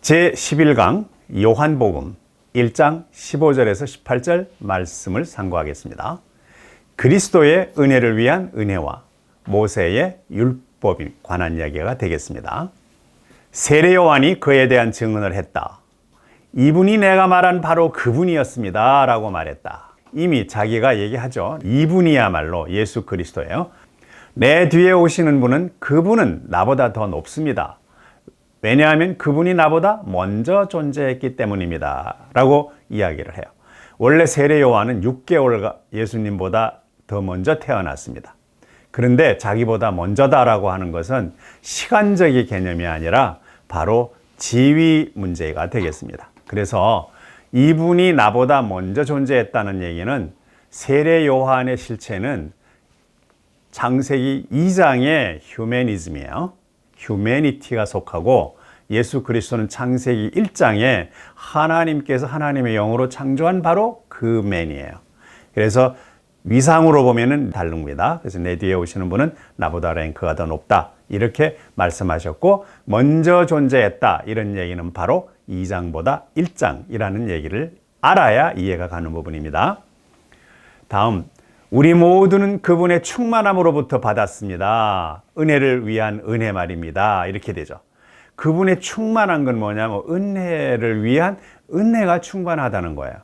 제11강 요한복음 1장 15절에서 18절 말씀을 상고하겠습니다. 그리스도의 은혜를 위한 은혜와 모세의 율법에 관한 이야기가 되겠습니다. 세례 요한이 그에 대한 증언을 했다. 이분이 내가 말한 바로 그분이었습니다 라고 말했다. 이미 자기가 얘기하죠. 이분이야말로 예수 그리스도예요. 내 뒤에 오시는 그분은 나보다 더 높습니다. 왜냐하면 그분이 나보다 먼저 존재했기 때문입니다 라고 이야기를 해요. 원래 세례 요한은 6개월 예수님보다 더 먼저 태어났습니다. 그런데 자기보다 먼저다라고 하는 것은 시간적인 개념이 아니라 바로 지위 문제가 되겠습니다. 그래서 이분이 나보다 먼저 존재했다는 얘기는 세례 요한의 실체는 창세기 2장의 휴메니즘이에요. 휴메니티가 속하고 예수 그리스도는 창세기 1장에 하나님께서 하나님의 영으로 창조한 바로 그 맨이에요. 그래서 위상으로 보면은 다릅니다. 그래서 내 뒤에 오시는 분은 나보다 랭크가 더 높다 이렇게 말씀하셨고, 먼저 존재했다 이런 얘기는 바로 2장보다 1장이라는 얘기를 알아야 이해가 가는 부분입니다. 다음, 우리 모두는 그분의 충만함으로부터 받았습니다. 은혜를 위한 은혜 말입니다. 이렇게 되죠. 그분의 충만한 건 뭐냐면 은혜를 위한 은혜가 충만하다는 거예요.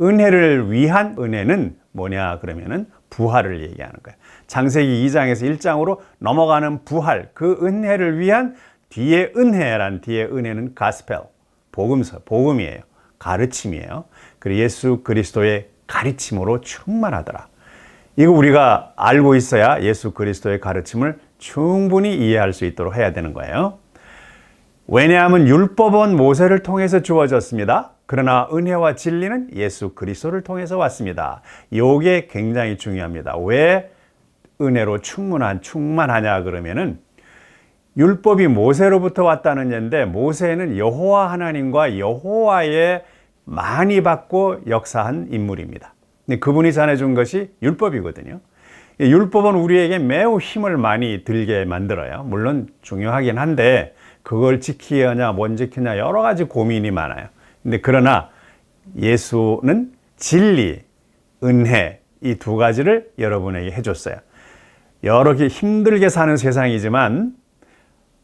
은혜를 위한 은혜는 뭐냐 그러면은 부활을 얘기하는 거예요. 창세기 2장에서 1장으로 넘어가는 부활, 그 은혜를 위한 뒤에 은혜란 뒤에 은혜는 가스펠, 복음서, 복음이에요. 가르침이에요. 그리고 예수 그리스도의 가르침으로 충만하더라. 이거 우리가 알고 있어야 예수 그리스도의 가르침을 충분히 이해할 수 있도록 해야 되는 거예요. 왜냐하면 율법은 모세를 통해서 주어졌습니다. 그러나 은혜와 진리는 예수 그리스도를 통해서 왔습니다. 이게 굉장히 중요합니다. 왜 은혜로 충만하냐 그러면은 율법이 모세로부터 왔다는 얘인데, 모세는 여호와 하나님과 여호와의 많이 받고 역사한 인물입니다. 그분이 전해준 것이 율법이거든요. 율법은 우리에게 매우 힘을 많이 들게 만들어요. 물론 중요하긴 한데 그걸 지키느냐 못 지키느냐 여러 가지 고민이 많아요. 근데 그러나 예수는 진리, 은혜 이 두 가지를 여러분에게 해줬어요. 여러 개 힘들게 사는 세상이지만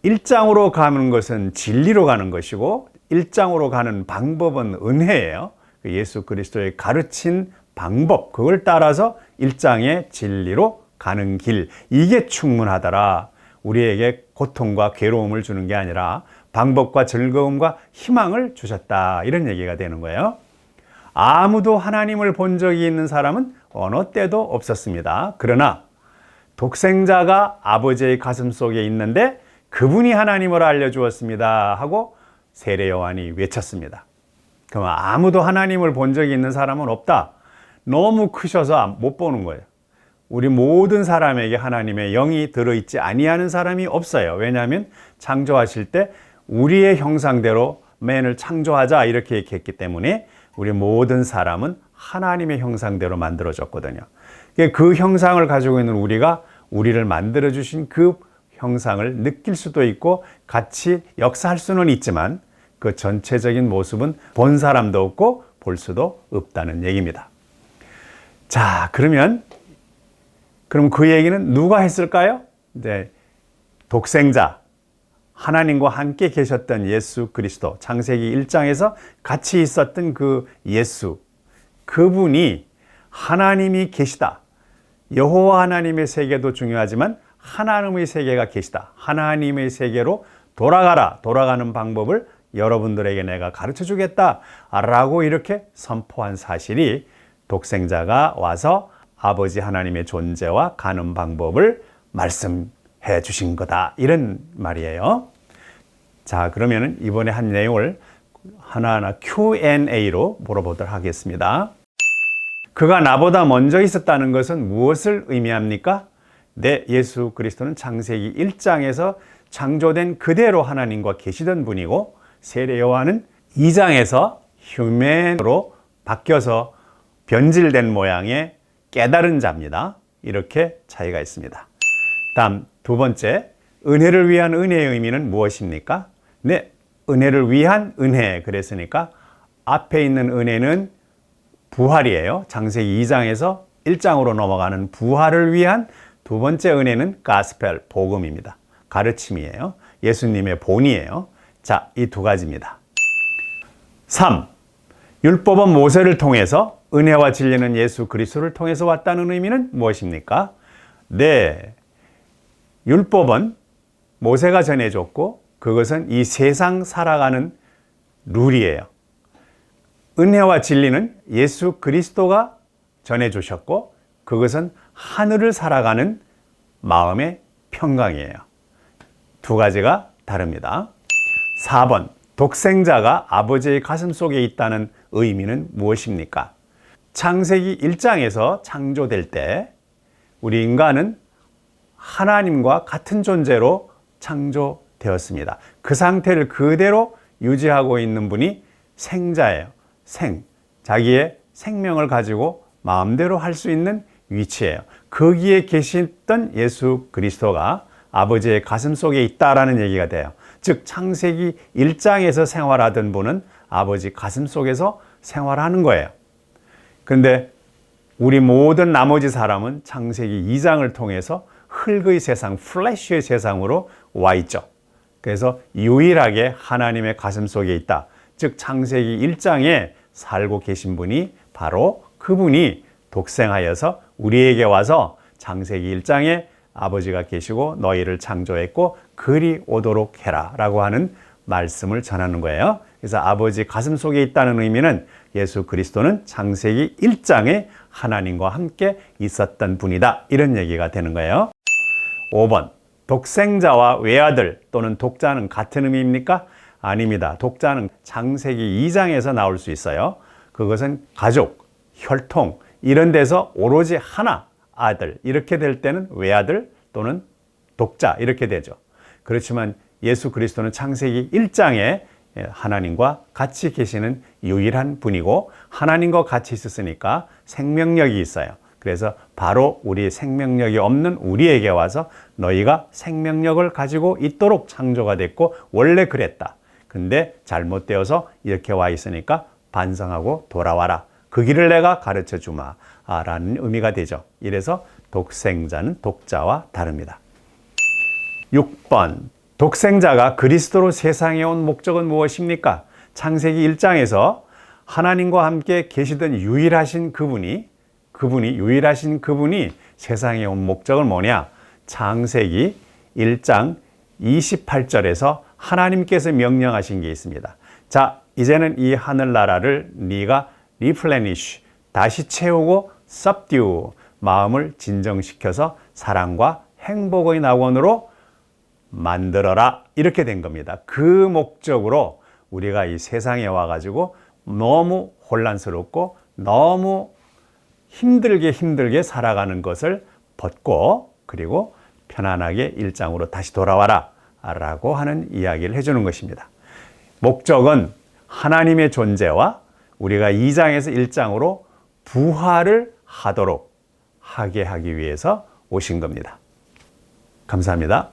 1장으로 가는 것은 진리로 가는 것이고 1장으로 가는 방법은 은혜예요. 예수 그리스도의 가르친 방법, 그걸 따라서 1장의 진리로 가는 길, 이게 충분하더라. 우리에게 고통과 괴로움을 주는 게 아니라 방법과 즐거움과 희망을 주셨다, 이런 얘기가 되는 거예요. 아무도 하나님을 본 적이 있는 사람은 어느 때도 없었습니다. 그러나 독생자가 아버지의 가슴 속에 있는데 그분이 하나님을 알려주었습니다 하고 세례 요한이 외쳤습니다. 그럼 아무도 하나님을 본 적이 있는 사람은 없다. 너무 크셔서 못 보는 거예요. 우리 모든 사람에게 하나님의 영이 들어있지 아니하는 사람이 없어요. 왜냐하면 창조하실 때 우리의 형상대로 맨을 창조하자 이렇게 얘기했기 때문에 우리 모든 사람은 하나님의 형상대로 만들어졌거든요. 그 형상을 가지고 있는 우리가 우리를 만들어주신 그 형상을 느낄 수도 있고 같이 역사할 수는 있지만 그 전체적인 모습은 본 사람도 없고 볼 수도 없다는 얘기입니다. 자, 그럼 그 얘기는 누가 했을까요? 네, 독생자, 하나님과 함께 계셨던 예수 그리스도, 창세기 1장에서 같이 있었던 그 예수, 그분이 하나님이 계시다. 여호와 하나님의 세계도 중요하지만 하나님의 세계가 계시다. 하나님의 세계로 돌아가라. 돌아가는 방법을 여러분들에게 내가 가르쳐 주겠다 라고 이렇게 선포한 사실이 독생자가 와서 아버지 하나님의 존재와 가는 방법을 말씀해 주신 거다, 이런 말이에요. 자, 그러면 이번에 한 내용을 하나하나 Q&A로 물어보도록 하겠습니다. 그가 나보다 먼저 있었다는 것은 무엇을 의미합니까? 네, 예수 그리스도는 창세기 1장에서 창조된 그대로 하나님과 계시던 분이고, 세례 요한은 2장에서 휴맨으로 바뀌어서 변질된 모양의 깨달은 자입니다. 이렇게 차이가 있습니다. 다음 두 번째, 은혜를 위한 은혜의 의미는 무엇입니까? 네, 은혜를 위한 은혜 그랬으니까 앞에 있는 은혜는 부활이에요. 창세기 2장에서 1장으로 넘어가는 부활을 위한 두 번째 은혜는 가스펠, 복음입니다. 가르침이에요. 예수님의 본이에요. 자, 이 두 가지입니다. 3. 율법은 모세를 통해서, 은혜와 진리는 예수 그리스도를 통해서 왔다는 의미는 무엇입니까? 네, 율법은 모세가 전해줬고 그것은 이 세상 살아가는 룰이에요. 은혜와 진리는 예수 그리스도가 전해주셨고 그것은 하늘을 살아가는 마음의 평강이에요. 두 가지가 다릅니다. 4번, 독생자가 아버지의 가슴 속에 있다는 의미는 무엇입니까? 창세기 1장에서 창조될 때 우리 인간은 하나님과 같은 존재로 창조되었습니다. 그 상태를 그대로 유지하고 있는 분이 생자예요. 자기의 생명을 가지고 마음대로 할 수 있는 위치예요. 거기에 계셨던 예수 그리스도가 아버지의 가슴 속에 있다라는 얘기가 돼요. 즉 창세기 1장에서 생활하던 분은 아버지 가슴 속에서 생활하는 거예요. 그런데 우리 모든 나머지 사람은 창세기 2장을 통해서 흙의 세상, 플래시의 세상으로 와 있죠. 그래서 유일하게 하나님의 가슴 속에 있다. 즉 창세기 1장에 살고 계신 분이 바로 그분이 독생하여서 우리에게 와서 창세기 1장에 아버지가 계시고 너희를 창조했고 그리 오도록 해라 라고 하는 말씀을 전하는 거예요. 그래서 아버지 가슴 속에 있다는 의미는 예수 그리스도는 창세기 1장에 하나님과 함께 있었던 분이다. 이런 얘기가 되는 거예요. 5번, 독생자와 외아들 또는 독자는 같은 의미입니까? 아닙니다. 독자는 창세기 2장에서 나올 수 있어요. 그것은 가족, 혈통 이런 데서 오로지 하나 아들 이렇게 될 때는 외아들 또는 독자 이렇게 되죠. 그렇지만 예수 그리스도는 창세기 1장에 하나님과 같이 계시는 유일한 분이고 하나님과 같이 있었으니까 생명력이 있어요. 그래서 바로 우리 생명력이 없는 우리에게 와서 너희가 생명력을 가지고 있도록 창조가 됐고 원래 그랬다. 근데 잘못되어서 이렇게 와 있으니까 반성하고 돌아와라. 그 길을 내가 가르쳐 주마 라는 의미가 되죠. 이래서 독생자는 독자와 다릅니다. 6번, 독생자가 그리스도로 세상에 온 목적은 무엇입니까? 창세기 1장에서 하나님과 함께 계시던 유일하신 그분이 세상에 온 목적은 뭐냐? 창세기 1장 28절에서 하나님께서 명령하신 게 있습니다. 자, 이제는 이 하늘나라를 네가 리플레니쉬, 다시 채우고 subdue, 마음을 진정시켜서 사랑과 행복의 낙원으로 만들어라. 이렇게 된 겁니다. 그 목적으로 우리가 이 세상에 와가지고 너무 혼란스럽고 너무 힘들게 살아가는 것을 벗고 그리고 편안하게 일장으로 다시 돌아와라 라고 하는 이야기를 해주는 것입니다. 목적은 하나님의 존재와 우리가 2장에서 1장으로 부활을 하도록 하게 하기 위해서 오신 겁니다. 감사합니다.